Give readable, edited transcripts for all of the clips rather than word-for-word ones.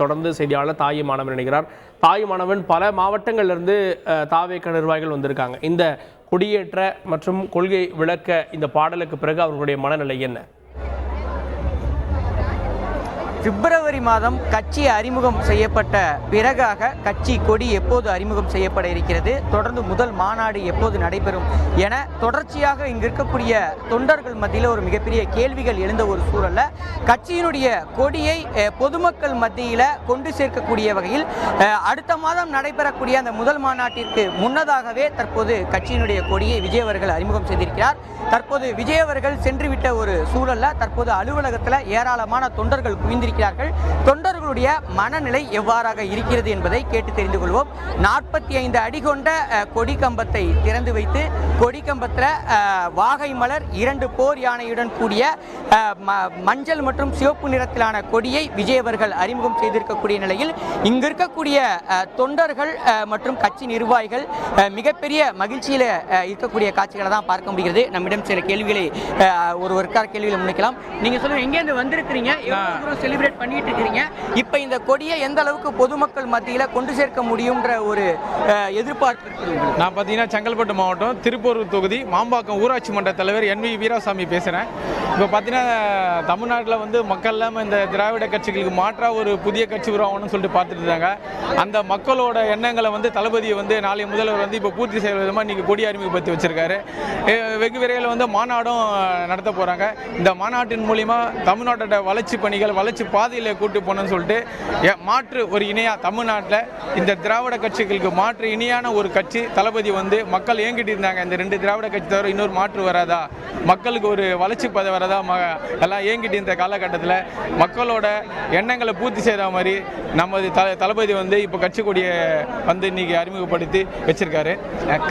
தொடர்ந்து செய்தியாளர் தாயுமானவன் இணைகிறார். தாயுமானவன், பல மாவட்டங்களிலிருந்து தாவேக நிர்வாகிகள் வந்திருக்காங்க. இந்த குடியேற்ற மற்றும் கொள்கை விளக்க இந்த பாடலுக்கு பிறகு அவர்களுடைய மனநிலை என்ன? பிப்ரவரி மாதம் கட்சி அறிமுகம் செய்யப்பட்ட பிறகாக கட்சி கொடி எப்போது அறிமுகம் செய்யப்பட இருக்கிறது, தொடர்ந்து முதல் மாநாடு எப்போது நடைபெறும் என தொடர்ச்சியாக இங்கு இருக்கக்கூடிய தொண்டர்கள் மத்தியில் ஒரு மிகப்பெரிய கேள்விகள் எழுந்த ஒரு சூழல்ல கட்சியினுடைய கொடியை பொதுமக்கள் மத்தியில் கொண்டு சேர்க்கக்கூடிய வகையில் அடுத்த மாதம் நடைபெறக்கூடிய அந்த முதல் மாநாட்டிற்கு முன்னதாகவே தற்போது கட்சியினுடைய கொடியை விஜய் அவர்கள் அறிமுகம் செய்திருக்கிறார். தற்போது விஜய் அவர்கள் சென்றுவிட்ட ஒரு சூழல்ல தற்போது அலுவலகத்தில் ஏராளமான தொண்டர்கள் குவிந்திருக்கிறார்கள். தொண்டர்களுடைய மனநிலை எவ்வாறாக இருக்கிறது என்பதை கேட்டு தெரிந்து கொள்வோம். 45 அடி கொண்ட கொடி கம்பத்தை திறந்து வைத்து கொடி கம்பத்தில் வாகை மலர் 2 போர் யானையுடன் கூடிய மஞ்சள் மற்றும் சிவப்பு நிறத்திலான கொடியை விஜய் அவர்கள் அறிமுகம் செய்திருக்கக்கூடிய நிலையில் இங்கு இருக்கக்கூடிய தொண்டர்கள் மற்றும் கட்சி நிர்வாகிகள் மிகப்பெரிய மகிழ்ச்சியில் இருக்கக்கூடிய காட்சிகளை தான் பார்க்க முடிகிறது. நம்மிடம் சில கேள்விகளை ஒருவருக்கான கேள்விகளை முன்வைக்கலாம். நீங்க சொல்லுங்க, எங்கேருந்து வந்திருக்கிறீங்க, செலிப்ரேட் பண்ணிட்டு இருக்கிறீங்க, இப்ப இந்த கொடியை எந்த அளவுக்கு பொதுமக்கள் மத்தியில கொண்டு சேர்க்க முடியும்ன்ற ஒரு எதிர்பார்ப்பு? நான் பார்த்தீங்கன்னா செங்கல்பட்டு மாவட்டம் திருப்பூர் தொகுதி மாம்பாக்கம் ஊராட்சி மன்ற தலைவர் NV வீராசாமி பேசுகிறேன். இப்போ பார்த்தீங்கன்னா தமிழ்நாட்டில் வந்து மக்கள் இல்லாமல் இந்த திராவிட கட்சிகளுக்கு மாற்றாக ஒரு புதிய கட்சி உருவாகணும்னு சொல்லிட்டு பார்த்துட்டு இருந்தாங்க. அந்த மக்களோட எண்ணங்களை வந்து தளபதியை வந்து நாளைய முதல்வர் வந்து இப்போ பூர்த்தி செய்கிற விதமாக இன்றைக்கி கொடி அறிமுகப்படுத்தி வச்சிருக்காரு. வெகு விரைவில் வந்து மாநாடும் நடத்த போகிறாங்க. இந்த மாநாட்டின் மூலிமா தமிழ்நாட்டோட வளர்ச்சி பணிகள் வளர்ச்சி பாதையில் கூட்டு போகணும்னு சொல்லிட்டு மாற்று ஒரு இணையாக தமிழ்நாட்டில் இந்த திராவிட கட்சிகளுக்கு மாற்று இணையான ஒரு கட்சி தளபதி வந்து மக்கள் ஏங்கிட்டு இருந்தாங்க. இந்த 2 திராவிட கட்சி தவிர இன்னொரு மாற்று வராதா, மக்களுக்கு ஒரு வளர்ச்சி பாதை வராதா, எல்லாம் ஏங்கிட்டு இந்த காலகட்டத்தில் மக்களோட எண்ணங்களை பூர்த்தி செய்கிற மாதிரி நமது தளபதி வந்து இப்போ கட்சி கொடியை வந்து இன்னைக்கு அறிமுகப்படுத்தி வச்சிருக்காரு.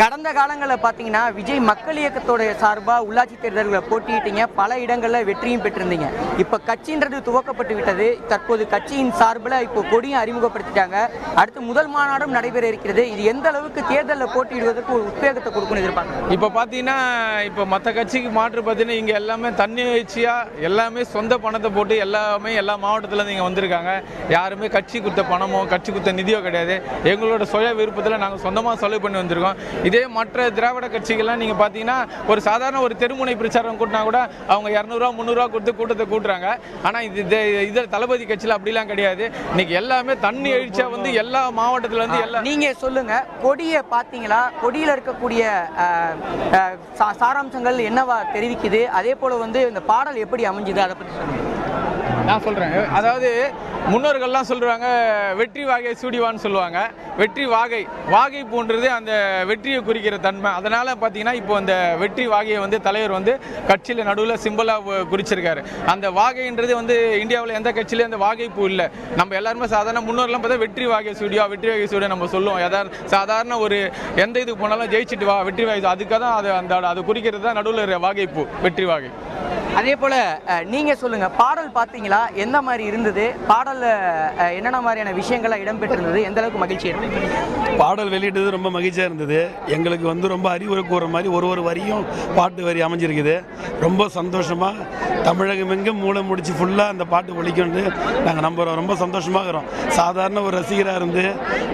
கடந்த காலங்களில் பார்த்தீங்கன்னா விஜய் மக்கள் இயக்கத்தோட சார்பாக உள்ளாட்சி தேர்தல்களை போட்டியிட்டீங்க, பல இடங்களில் வெற்றியும் பெற்றிருந்தீங்க. இப்போ கட்சின்றது துவக்கப்பட்டு விட்டது. தற்போது கட்சியின் சார்பில் இப்போ கொடியும் அறிமுகப்படுத்திட்டாங்க. அடுத்து முதல் மாநாடும் நடைபெற இருக்கிறது. இது எந்த அளவுக்கு தேர்தலில் போட்டியிடுவதற்கு ஒரு உத்வேகத்தை கொடுக்கணும் எதிர்பார்க்கணும்? இப்போ பார்த்தீங்கன்னா இப்போ மற்ற கட்சிக்கு மாற்று பார்த்தீங்கன்னா இங்கே எல்லாமே தன்னிச்சையாக எல்லாமே சொந்த பணத்தை போட்டு எல்லாமே எல்லா மாவட்டத்தில் இங்கே வந்திருக்காங்க. யாருமே கட்சி கொடுத்த பணமோ கட்சி கொடுத்த நிதியோ கிடையாது. எங்களோட சுய விருப்பத்தில் நாங்கள் சொந்தமாக செலவு பண்ணி வந்திருக்கோம். இதே மற்ற திராவிட கட்சிகள்லாம் நீங்கள் பார்த்தீங்கன்னா ஒரு சாதாரண ஒரு தெருமுனை பிரச்சாரம் கூட்டினா கூட அவங்க 200 300 கொடுத்து கூட்டத்தை கூட்டுறாங்க. ஆனால் இதில் தளபதி கட்சியில் அப்படிலாம் கிடையாது. இன்னைக்கு எல்லாமே தண்ணி எழுச்சியாக வந்து எல்லா மாவட்டத்தில் வந்து எல்லாம். நீங்கள் சொல்லுங்க, கொடியை பார்த்தீங்களா? கொடியில் இருக்கக்கூடிய சாராம்சங்கள் என்னவா தெரிவிக்குது? அதே போல வந்து இந்த பாடல் எப்படி அமைஞ்சுது, அதை பற்றி சொல்லுங்க. நான் சொல்கிறேன். அதாவது முன்னோர்கள்லாம் சொல்கிறாங்க வெற்றி வாகை சூடிவான்னு சொல்லுவாங்க. வெற்றி வாகை போன்றது அந்த வெற்றியை குறிக்கிற தன்மை. அதனால் பார்த்தீங்கன்னா இப்போ அந்த வெற்றி வாகையை வந்து தலைவர் வந்து கட்சியில் நடுவில் சிம்பிளாக குறிச்சிருக்காரு. அந்த வாகைன்றது வந்து இந்தியாவில் எந்த கட்சியிலையும் அந்த வாகை பூ இல்லை. நம்ம எல்லாருமே சாதாரண முன்னோர்கள்லாம் பார்த்தா வெற்றி வாகை சூடியா நம்ம சொல்லுவோம். சாதாரண ஒரு எந்த இதுக்கு போனாலும் ஜெயிச்சுட்டு வா வெற்றி வாகை, அதுக்காக தான் அது குறிக்கிறது தான் நடுவில் வாகை பூ, வெற்றி வாகை. அதே போல நீங்க சொல்லுங்க, பாடல் பார்த்தீங்களா? எந்த மாதிரி இருந்தது? பாடல்ல என்னென்ன மாதிரியான விஷயங்கள்லாம் இடம்பெற்றிருந்தது? எந்த அளவுக்கு மகிழ்ச்சி இருந்தது? பாடல் வெளியிட்டது ரொம்ப மகிழ்ச்சியாக இருந்தது. எங்களுக்கு வந்து ரொம்ப அறிவுரை கூற மாதிரி ஒரு வரியும் பாட்டு வரி அமைஞ்சிருக்குது. ரொம்ப சந்தோஷமாக தமிழகம் எங்கும் மூலம் முடிச்சு ஃபுல்லாக அந்த பாட்டு ஒழிக்கொண்டு நாங்கள் நம்புகிறோம். ரொம்ப சந்தோஷமாக இருக்கிறோம். சாதாரண ஒரு ரசிகராக இருந்து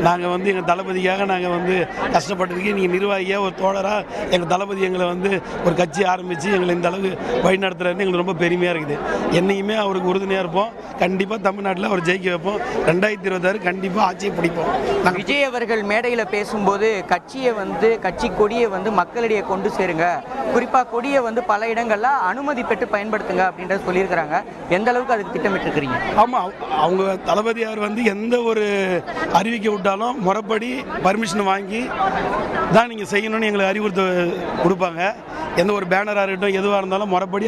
நாங்கள் வந்து எங்கள் தளபதிக்காக நாங்கள் வந்து கஷ்டப்பட்டிருக்கோம். நீங்கள் நிர்வாகியாக ஒரு தோழராக எங்கள் தளபதி எங்களை வந்து ஒரு கட்சி ஆரம்பித்து எங்களை இந்த அளவுக்கு வழிநடத்துகிற எங்களுக்கு ரொம்ப பெருமையாக இருக்குது. என்னைக்குமே அவருக்கு உறுதுணையாக இருப்போம். கண்டிப்பாக தமிழ்நாட்டில் அவர் ஜெயிக்க வைப்போம். 2026 கண்டிப்பாக ஆட்சியை பிடிப்போம். விஜய் அவர்கள் மேடையில் பேசும்போது கட்சி கொடியை வந்து மக்களிடையே கொண்டு சேருங்க, குறிப்பாக கொடியை வந்து பல இடங்களில் அனுமதி பெற்று பயன்படுத்துங்க அப்படின்றத சொல்லியிருக்கிறாங்க. எந்த அளவுக்கு அதுக்கு திட்டமிட்டிருக்கிறீங்க? ஆமாம், அவங்க தளபதியார் வந்து எந்த ஒரு அறிவிக்கை விட்டாலும் முறைப்படி பர்மிஷன் வாங்கி தான் நீங்கள் செய்யணும்னு எங்களுக்கு அறிவுறுத்த கொடுப்பாங்க. எந்த ஒரு பேனராக இருக்கட்டும் எதுவாக இருந்தாலும் முறைப்படி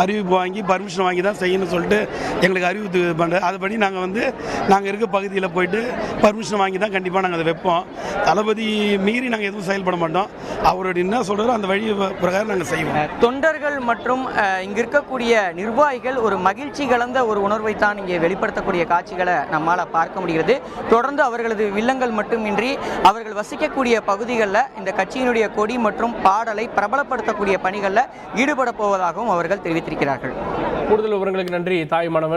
அறிவிப்பு வாங்கி பர்மிஷன் வாங்கி தான் செய்யணும்னு சொல்லிட்டு எங்களுக்கு அறிவிப்பு பண்ணுறேன். அதுபடி நாங்கள் இருக்க பகுதியில் போயிட்டு பர்மிஷன் வாங்கி தான் கண்டிப்பாக நாங்கள் அதை வைப்போம். தளபதி மீறி நாங்கள் எதுவும் செயல்பட மாட்டோம். அவருடைய என்ன சொல்கிறாரோ அந்த வழி பிரகாரம் நாங்கள் செய்வோம். தொண்டர்கள் மற்றும் இங்கே இருக்கக்கூடிய நிர்வாகிகள் ஒரு மகிழ்ச்சி கலந்த ஒரு உணர்வை தான் இங்கே வெளிப்படுத்தக்கூடிய காட்சிகளை நம்மால் பார்க்க முடிகிறது. தொடர்ந்து அவர்களது வில்லங்கள் மட்டுமின்றி அவர்கள் வசிக்கக்கூடிய பகுதிகளில் இந்த கட்சியினுடைய கொடி மற்றும் பாடலை பிரபலப்படுத்தக்கூடிய பணிகளில் ஈடுபட போவதாகவும் அவர்கள் தெரிவித்திருக்கிறார்கள். கூடுதல் விவரங்களுக்கு நன்றி தாயுமானவன்.